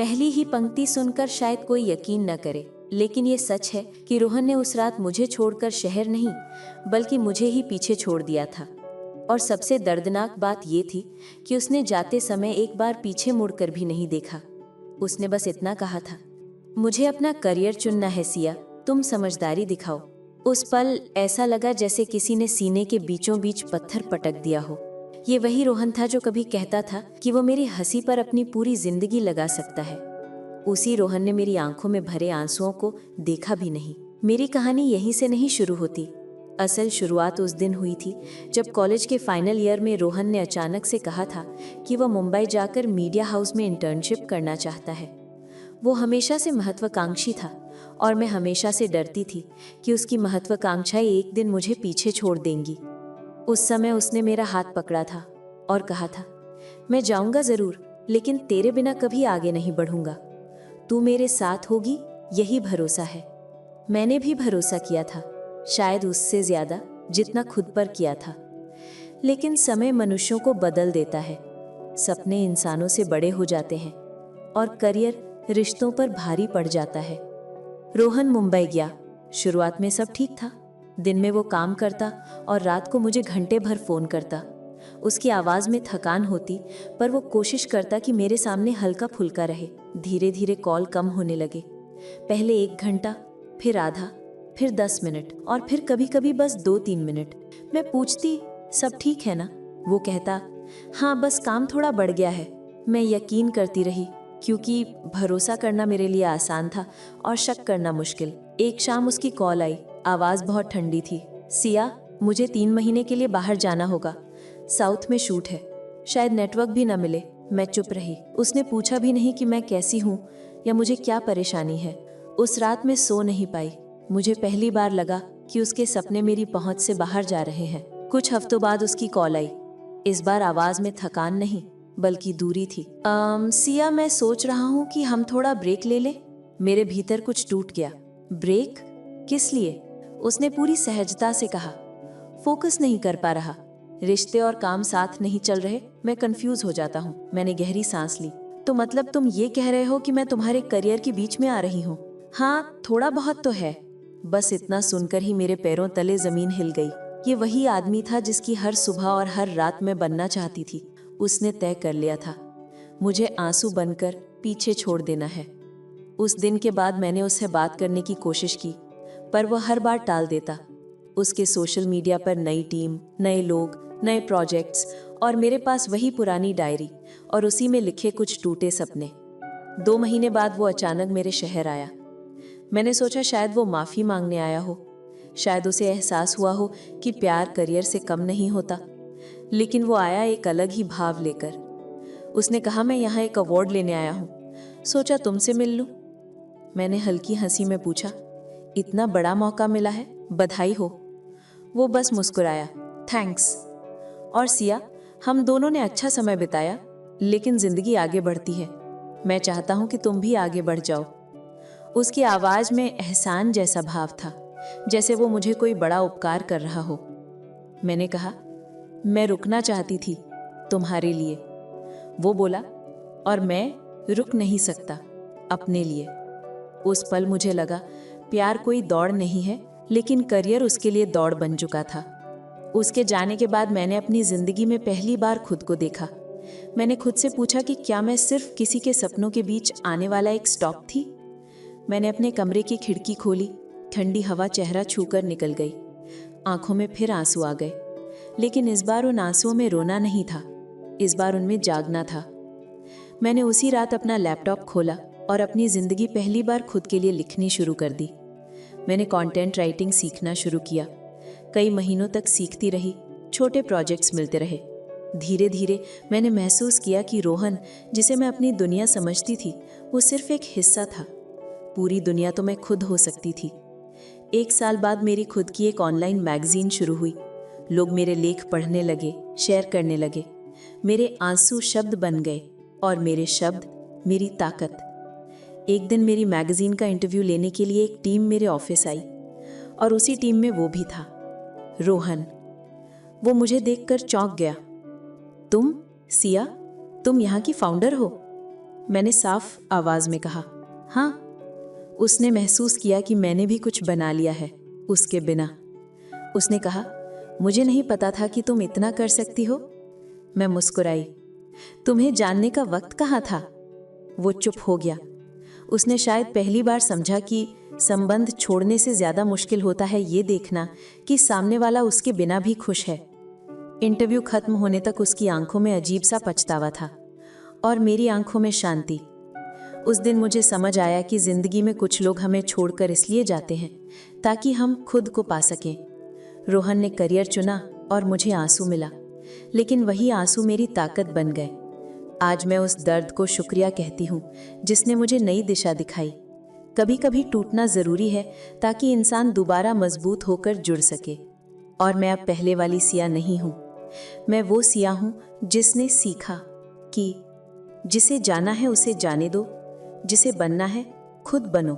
पहली ही पंक्ति सुनकर शायद कोई यकीन न करे, लेकिन ये सच है कि रोहन ने उस रात मुझे छोड़कर शहर नहीं बल्कि मुझे ही पीछे छोड़ दिया था। और सबसे दर्दनाक बात ये थी कि उसने जाते समय एक बार पीछे मुड़कर भी नहीं देखा। उसने बस इतना कहा था, मुझे अपना करियर चुनना है सिया, तुम समझदारी दिखाओ। उस पल ऐसा लगा जैसे किसी ने सीने के बीचों बीच पत्थर पटक दिया हो। ये वही रोहन था जो कभी कहता था कि वो मेरी हंसी पर अपनी पूरी जिंदगी लगा सकता है। उसी रोहन ने मेरी आंखों में भरे आंसुओं को देखा भी नहीं। मेरी कहानी यहीं से नहीं शुरू होती। असल शुरुआत उस दिन हुई थी जब कॉलेज के फाइनल ईयर में रोहन ने अचानक से कहा था कि वह मुंबई जाकर मीडिया हाउस में इंटर्नशिप करना चाहता है। वो हमेशा से महत्वाकांक्षी था और मैं हमेशा से डरती थी कि उसकी महत्वाकांक्षाएं एक दिन मुझे पीछे छोड़ देंगी। उस समय उसने मेरा हाथ पकड़ा था और कहा था, मैं जाऊंगा जरूर, लेकिन तेरे बिना कभी आगे नहीं बढ़ूंगा। तू मेरे साथ होगी, यही भरोसा है। मैंने भी भरोसा किया था, शायद उससे ज्यादा जितना खुद पर किया था। लेकिन समय मनुष्यों को बदल देता है। सपने इंसानों से बड़े हो जाते हैं और करियर रिश्तों पर भारी पड़ जाता है। रोहन मुंबई गया। शुरुआत में सब ठीक था। दिन में वो काम करता और रात को मुझे घंटे भर फोन करता। उसकी आवाज में थकान होती, पर वो कोशिश करता कि मेरे सामने हल्का फुल्का रहे। धीरे धीरे कॉल कम होने लगे। पहले 1 घंटा, फिर आधा, फिर 10 मिनट और फिर कभी कभी बस 2-3 मिनट। मैं पूछती, सब ठीक है ना? वो कहता, हाँ बस काम थोड़ा बढ़ गया है। मैं यकीन करती रही, क्योंकि भरोसा करना मेरे लिए आसान था और शक करना मुश्किल। एक शाम उसकी कॉल आई। आवाज बहुत ठंडी थी। सिया, मुझे 3 महीने के लिए बाहर जाना होगा। साउथ में शूट है, शायद नेटवर्क भी न मिले। मैं चुप रही। उसने पूछा भी नहीं कि मैं कैसी हूँ या मुझे क्या परेशानी है। उस रात में सो नहीं पाई। मुझे पहली बार लगा कि उसके सपने मेरी पहुंच से बाहर जा रहे हैं। कुछ हफ्तों बाद उसकी कॉल आई। इस बार आवाज में थकान नहीं बल्कि दूरी थी। सिया, मैं सोच रहा हूँ कि हम थोड़ा ब्रेक ले लें। मेरे भीतर कुछ टूट गया। ब्रेक? किस लिए? उसने पूरी सहजता से कहा। फोकस नहीं कर पा रहा, रिश्ते और काम साथ नहीं चल रहे, मैं कंफ्यूज हो जाता हूँ। मैंने गहरी सांस ली। तो मतलब तुम ये कह रहे हो कि मैं तुम्हारे करियर के बीच में आ रही हूँ? हाँ, थोड़ा बहुत तो है। बस इतना सुनकर ही मेरे पैरों तले जमीन हिल गई। ये वही आदमी था जिसकी हर सुबह और हर रात में बनना चाहती थी। उसने तय कर लिया था, मुझे आंसू बनकर पीछे छोड़ देना है। उस दिन के बाद मैंने उससे बात करने की कोशिश की, पर वह हर बार टाल देता। उसके सोशल मीडिया पर नई टीम, नए लोग, नए प्रोजेक्ट्स और मेरे पास वही पुरानी डायरी और उसी में लिखे कुछ टूटे सपने। 2 महीने बाद वो अचानक मेरे शहर आया। मैंने सोचा शायद वो माफी मांगने आया हो, शायद उसे एहसास हुआ हो कि प्यार करियर से कम नहीं होता। लेकिन वो आया एक अलग ही भाव लेकर। उसने कहा, मैं यहाँ एक अवार्ड लेने आया हूँ, सोचा तुमसे मिल लूं। मैंने हल्की हंसी में पूछा, इतना बड़ा मौका मिला है, बधाई हो। वो बस मुस्कुराया, थैंक्स। और सिया, हम दोनों ने अच्छा समय बिताया, लेकिन जिंदगी आगे बढ़ती है। मैं चाहता हूँ कि तुम भी आगे बढ़ जाओ। उसकी आवाज में एहसान जैसा भाव था, जैसे वो मुझे कोई बड़ा उपकार कर रहा हो। मैंने कहा, मैं रुकना चाहती थी तुम्हारे लिए। वो बोला, और मैं रुक नहीं सकता अपने लिए। उस पल मुझे लगा, प्यार कोई दौड़ नहीं है, लेकिन करियर उसके लिए दौड़ बन चुका था। उसके जाने के बाद मैंने अपनी जिंदगी में पहली बार खुद को देखा। मैंने खुद से पूछा कि क्या मैं सिर्फ किसी के सपनों के बीच आने वाला एक स्टॉप थी। मैंने अपने कमरे की खिड़की खोली, ठंडी हवा चेहरा छूकर निकल गई। आंखों में फिर आंसू आ गए, लेकिन इस बार उन आंसुओं में रोना नहीं था, इस बार उनमें जागना था। मैंने उसी रात अपना लैपटॉप खोला और अपनी जिंदगी पहली बार खुद के लिए लिखनी शुरू कर दी। मैंने कंटेंट राइटिंग सीखना शुरू किया। कई महीनों तक सीखती रही, छोटे प्रोजेक्ट्स मिलते रहे। धीरे धीरे मैंने महसूस किया कि रोहन, जिसे मैं अपनी दुनिया समझती थी, वो सिर्फ एक हिस्सा था। पूरी दुनिया तो मैं खुद हो सकती थी। 1 साल बाद मेरी खुद की एक ऑनलाइन मैगजीन शुरू हुई। लोग मेरे लेख पढ़ने लगे, शेयर करने लगे। मेरे आंसू शब्द बन गए और मेरे शब्द मेरी ताकत। एक दिन मेरी मैगजीन का इंटरव्यू लेने के लिए एक टीम मेरे ऑफिस आई और उसी टीम में वो भी था, रोहन। वो मुझे देखकर चौंक गया। तुम, सिया, तुम यहाँ की फाउंडर हो? मैंने साफ आवाज में कहा। हाँ। उसने महसूस किया कि मैंने भी कुछ बना लिया है उसके बिना। उसने कहा, मुझे नहीं पता था कि तुम इतना कर सकती हो। मैं मुस्कुराई। तुम्हें जानने का वक्त कहाँ था? वो चुप हो गया। उसने शायद पहली बार समझा कि संबंध छोड़ने से ज्यादा मुश्किल होता है ये देखना कि सामने वाला उसके बिना भी खुश है। इंटरव्यू खत्म होने तक उसकी आंखों में अजीब सा पछतावा था और मेरी आंखों में शांति। उस दिन मुझे समझ आया कि जिंदगी में कुछ लोग हमें छोड़कर इसलिए जाते हैं ताकि हम खुद को पा सकें। रोहन ने करियर चुना और मुझे आंसू मिला, लेकिन वही आंसू मेरी ताकत बन गए। आज मैं उस दर्द को शुक्रिया कहती हूँ जिसने मुझे नई दिशा दिखाई। कभी कभी टूटना जरूरी है ताकि इंसान दोबारा मजबूत होकर जुड़ सके। और मैं अब पहले वाली सिया नहीं हूँ। मैं वो सिया हूँ जिसने सीखा कि जिसे जाना है उसे जाने दो, जिसे बनना है खुद बनो।